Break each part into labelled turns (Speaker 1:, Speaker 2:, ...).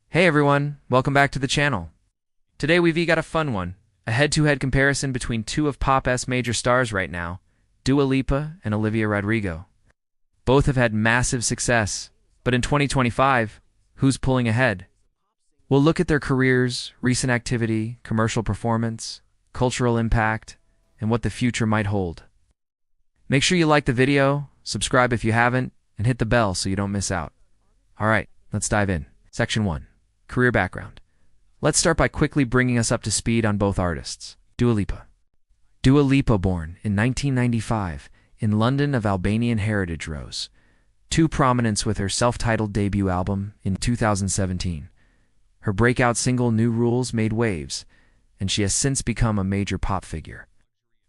Speaker 1: Hey everyone, welcome back to the channel. Today we've got a fun one, a head-to-head comparison between two of pop's major stars right now, Dua Lipa and Olivia Rodrigo. Both have had massive success, but in 2025, who's pulling ahead? We'll look at their careers, recent activity, commercial performance, cultural impact, and what the future might hold. Make sure you like the video, subscribe if you haven't, and hit the bell so you don't miss out. Alright, let's dive in. Section 1. Career background. Let's start by quickly bringing us up to speed on both artists. Dua Lipa. Dua Lipa, born in 1995 in London of Albanian heritage, rose to prominence with her self-titled debut album in 2017. Her breakout single New Rules made waves, and she has since become a major pop figure.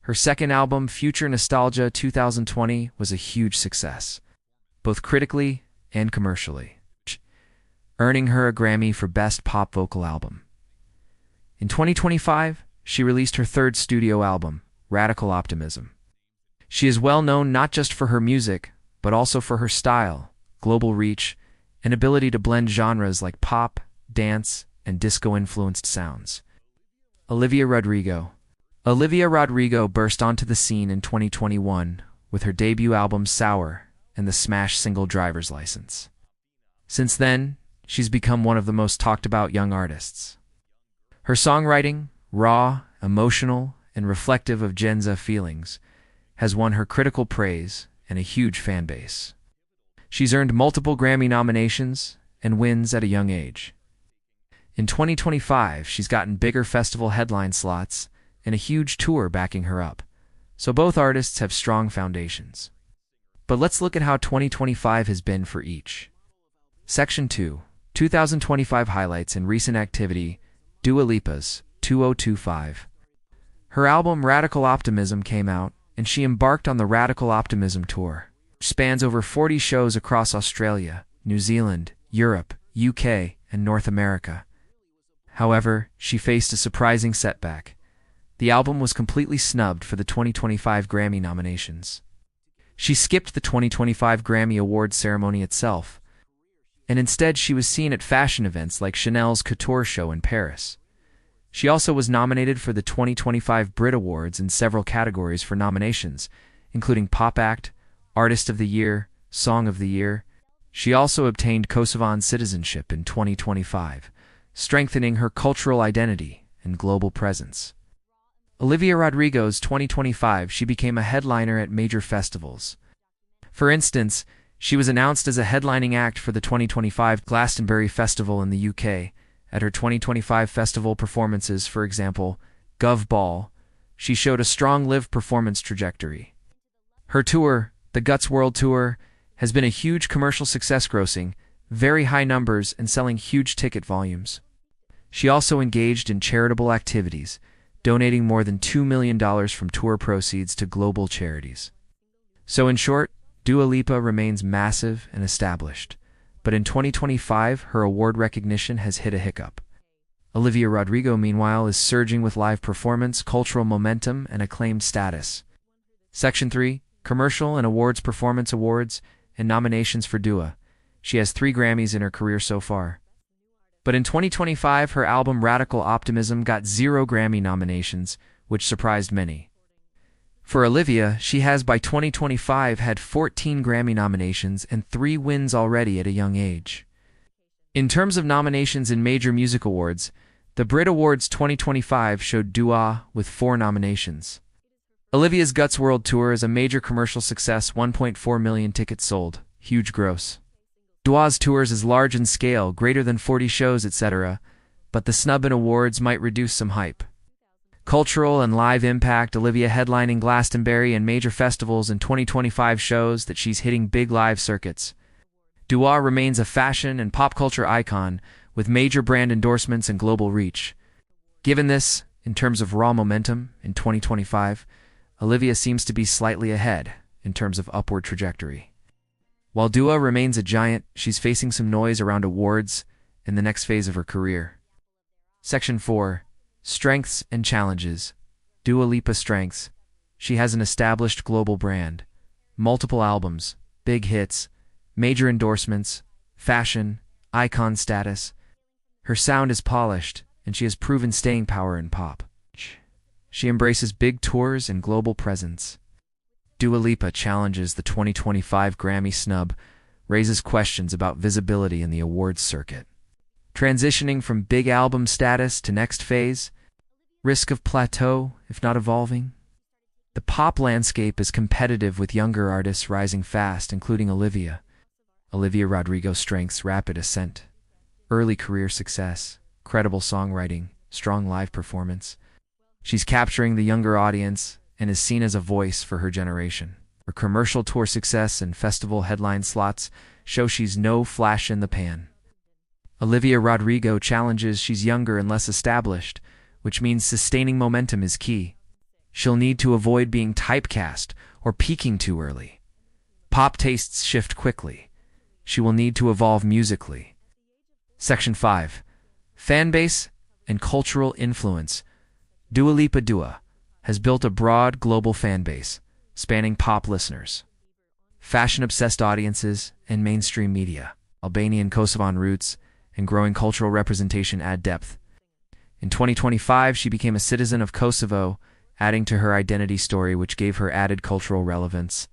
Speaker 1: Her second album, Future Nostalgia 2020, was a huge success, both critically and commercially, earning her a Grammy for Best Pop Vocal Album. In 2025, she released her third studio album, Radical Optimism. She is well known not just for her music, but also for her style, global reach, and ability to blend genres like pop, dance, and disco-influenced sounds. Olivia Rodrigo. Olivia Rodrigo burst onto the scene in 2021 with her debut album Sour and the smash single Driver's License. Since then, she's become one of the most talked-about young artists. Her songwriting, raw, emotional, and reflective of Gen Z feelings, has won her critical praise and a huge fan base. She's earned multiple Grammy nominations and wins at a young age. In 2025, she's gotten bigger festival headline slots and a huge tour backing her up, so both artists have strong foundations. But let's look at how 2025 has been for each. Section 2. 2025 highlights and recent activity. Dua Lipa's 2025. Her album Radical Optimism came out, and she embarked on the Radical Optimism Tour, which spans over 40 shows across Australia, New Zealand, Europe, UK, and North America. However, she faced a surprising setback. The album was completely snubbed for the 2025 Grammy nominations. She skipped the 2025 Grammy Awards ceremony itself, and instead she was seen at fashion events like Chanel's Couture show in Paris. She also was nominated for the 2025 Brit Awards in several categories for nominations, including Pop Act, Artist of the Year, Song of the Year. She also obtained Kosovan citizenship in 2025, strengthening her cultural identity and global presence. Olivia Rodrigo's 2025, she became a headliner at major festivals. For instance, she was announced as a headlining act for the 2025 Glastonbury Festival in the UK. At her 2025 festival performances, for example, Gov Ball, she showed a strong live performance trajectory. Her tour, the Guts World Tour, has been a huge commercial success, grossing very high numbers and selling huge ticket volumes. She also engaged in charitable activities, donating more than $2 million from tour proceeds to global charities. So in short, Dua Lipa remains massive and established, but in 2025 her award recognition has hit a hiccup. Olivia Rodrigo, meanwhile, is surging with live performance, cultural momentum, and acclaimed status. Section 3. Commercial and Awards. Performance awards and nominations for Dua. She has 3 Grammys in her career so far. But in 2025 her album Radical Optimism got 0 Grammy nominations, which surprised many. For Olivia, she has by 2025 had 14 Grammy nominations and 3 wins already at a young age. In terms of nominations in major music awards, the Brit Awards 2025 showed Dua with 4 nominations. Olivia's Guts World Tour is a major commercial success, 1.4 million tickets sold, huge gross. Dua's tours is large in scale, greater than 40 shows, etc., but the snub in awards might reduce some hype. Cultural and live impact. Olivia headlining Glastonbury and major festivals in 2025 shows that she's hitting big live circuits. Dua remains a fashion and pop culture icon with major brand endorsements and global reach. Given this, in terms of raw momentum in 2025, Olivia seems to be slightly ahead in terms of upward trajectory. While Dua remains a giant, she's facing some noise around awards in the next phase of her career. Section 4. Strengths and challenges. Dua Lipa strengths. She has an established global brand, multiple albums, big hits, major endorsements, fashion, icon status. Her sound is polished, and she has proven staying power in pop. She embraces big tours and global presence. Dua Lipa challenges the 2025 Grammy snub, raises questions about visibility in the awards circuit. Transitioning from big album status to next phase, risk of plateau, if not evolving. The pop landscape is competitive with younger artists rising fast, including Olivia Rodrigo's strengths, rapid ascent, early career success, credible songwriting, strong live performance. She's capturing the younger audience and is seen as a voice for her generation. Her commercial tour success and festival headline slots show she's no flash in the pan. Olivia Rodrigo challenges she's younger and less established, which means sustaining momentum is key. She'll need to avoid being typecast or peaking too early. Pop tastes shift quickly. She will need to evolve musically. Section 5. Fanbase and cultural influence. Dua Lipa has built a broad global fanbase, spanning pop listeners, fashion-obsessed audiences, and mainstream media. Albanian Kosovan roots and growing cultural representation add depth. In 2025, she became a citizen of Kosovo, adding to her identity story, which gave her added cultural relevance.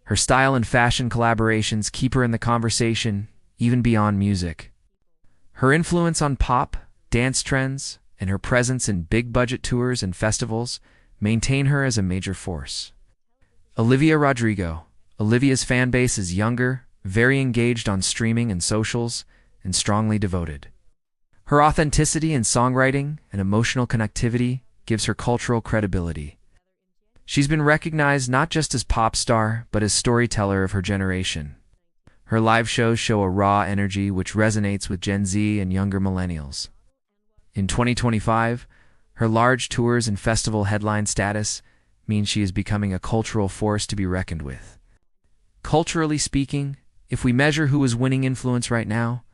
Speaker 1: Her style and fashion collaborations keep her in the conversation, even beyond music. Her influence on pop, dance trends, and her presence in big-budget tours and festivals maintain her as a major force. Olivia Rodrigo. Olivia's fan base is younger, very engaged on streaming and socials, and strongly devoted. Her authenticity in songwriting and emotional connectivity gives her cultural credibility. She's been recognized not just as pop star, but as storyteller of her generation. Her live shows show a raw energy which resonates with Gen Z and younger millennials. In 2025, her large tours and festival headline status means she is becoming a cultural force to be reckoned with. Culturally speaking, if we measure who is winning influence right now,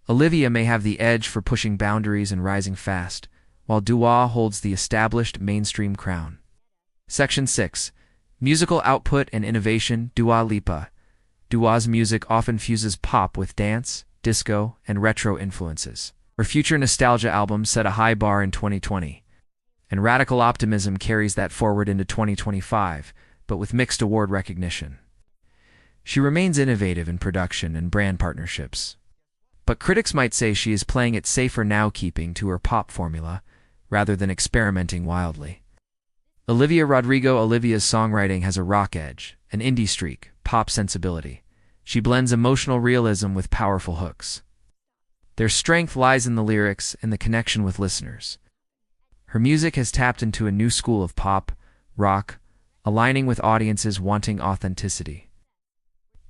Speaker 1: Olivia may have the edge for pushing boundaries and rising fast, while Dua holds the established mainstream crown. Section 6. Musical output and innovation. Dua Lipa. Dua's music often fuses pop with dance, disco, and retro influences. Her future nostalgia album set a high bar in 2020, and Radical Optimism carries that forward into 2025, but with mixed award recognition. She remains innovative in production and brand partnerships, but critics might say she is playing it safer now, keeping to her pop formula rather than experimenting wildly. Olivia Rodrigo. Olivia's songwriting has a rock edge, an indie streak, pop sensibility. She blends emotional realism with powerful hooks. Their strength lies in the lyrics and the connection with listeners. Her music has tapped into a new school of pop, rock, aligning with audiences wanting authenticity.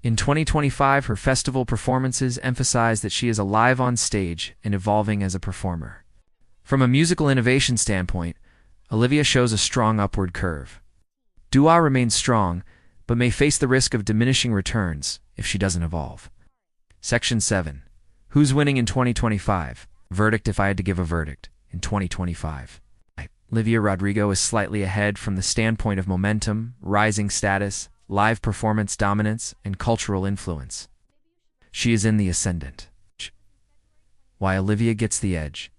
Speaker 1: In 2025, her festival performances emphasize that she is alive on stage and evolving as a performer. From a musical innovation standpoint, Olivia shows a strong upward curve. Dua remains strong, but may face the risk of diminishing returns if she doesn't evolve. Section 7. Who's winning in 2025? Verdict. If I had to give a verdict, in 2025, Olivia Rodrigo is slightly ahead from the standpoint of momentum, rising status, live performance dominance, and cultural influence. She is in the ascendant. While Olivia gets the edge,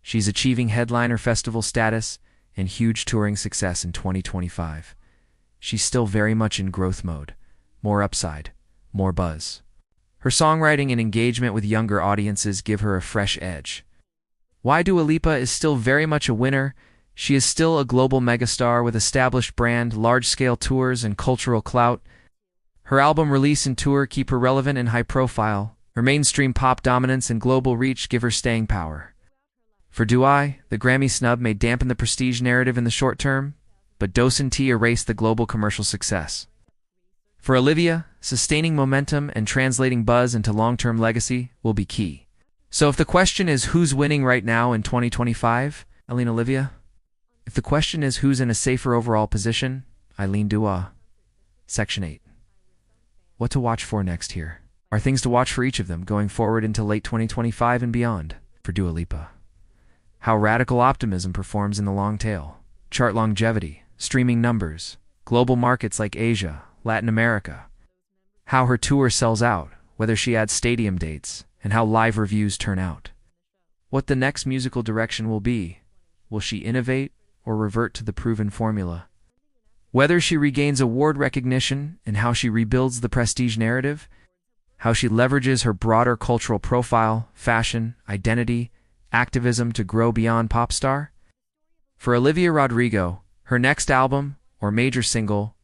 Speaker 1: she's achieving headliner festival status and huge touring success in 2025. She's still very much in growth mode. More upside, more buzz. Her songwriting and engagement with younger audiences give her a fresh edge. Why Dua Lipa is still very much a winner? She is still a global megastar with established brand, large-scale tours, and cultural clout. Her album release and tour keep her relevant and high profile. Her mainstream pop dominance and global reach give her staying power. For Dua, the Grammy snub may dampen the prestige narrative in the short term, but doesn't erase the global commercial success. For Olivia, sustaining momentum and translating buzz into long-term legacy will be key. So if the question is who's winning right now in 2025, I lean Olivia. If the question is who's in a safer overall position, I lean Dua. Section 8. What to watch for next here? Are things to watch for each of them going forward into late 2025 and beyond? For Dua Lipa, how Radical Optimism performs in the long tail. Chart longevity, streaming numbers, global markets like Asia, Latin America. How her tour sells out, whether she adds stadium dates, and how live reviews turn out. what the next musical direction will be. Will she innovate or revert to the proven formula? Whether she regains award recognition and how she rebuilds the prestige narrative, how she leverages her broader cultural profile, fashion, identity, activism to grow beyond pop star? For Olivia Rodrigo, her next album or major single,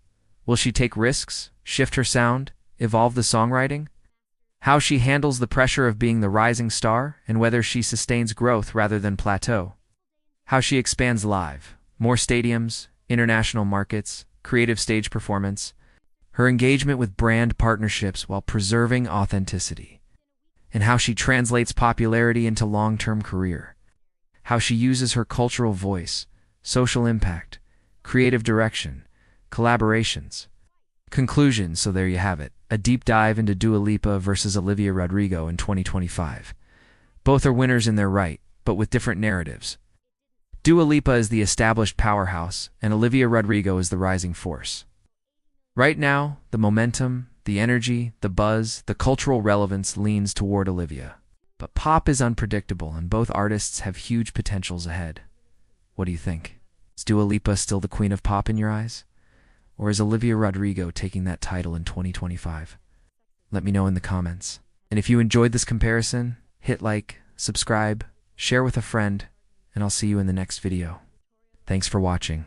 Speaker 1: will she take risks, shift her sound, evolve the songwriting? How she handles the pressure of being the rising star and whether she sustains growth rather than plateau? How she expands live, more stadiums, international markets, creative stage performance, her engagement with brand partnerships while preserving authenticity, and how she translates popularity into long-term career, how she uses her cultural voice, social impact, creative direction, collaborations. Conclusion, so there you have it, a deep dive into Dua Lipa versus Olivia Rodrigo in 2025. Both are winners in their right, but with different narratives. Dua Lipa is the established powerhouse, and Olivia Rodrigo is the rising force. Right now, the momentum, the energy, the buzz, the cultural relevance leans toward Olivia. But pop is unpredictable, and both artists have huge potentials ahead. What do you think? Is Dua Lipa still the queen of pop in your eyes? Or is Olivia Rodrigo taking that title in 2025? Let me know in the comments. And if you enjoyed this comparison, hit like, subscribe, share with a friend, and I'll see you in the next video. Thanks for watching.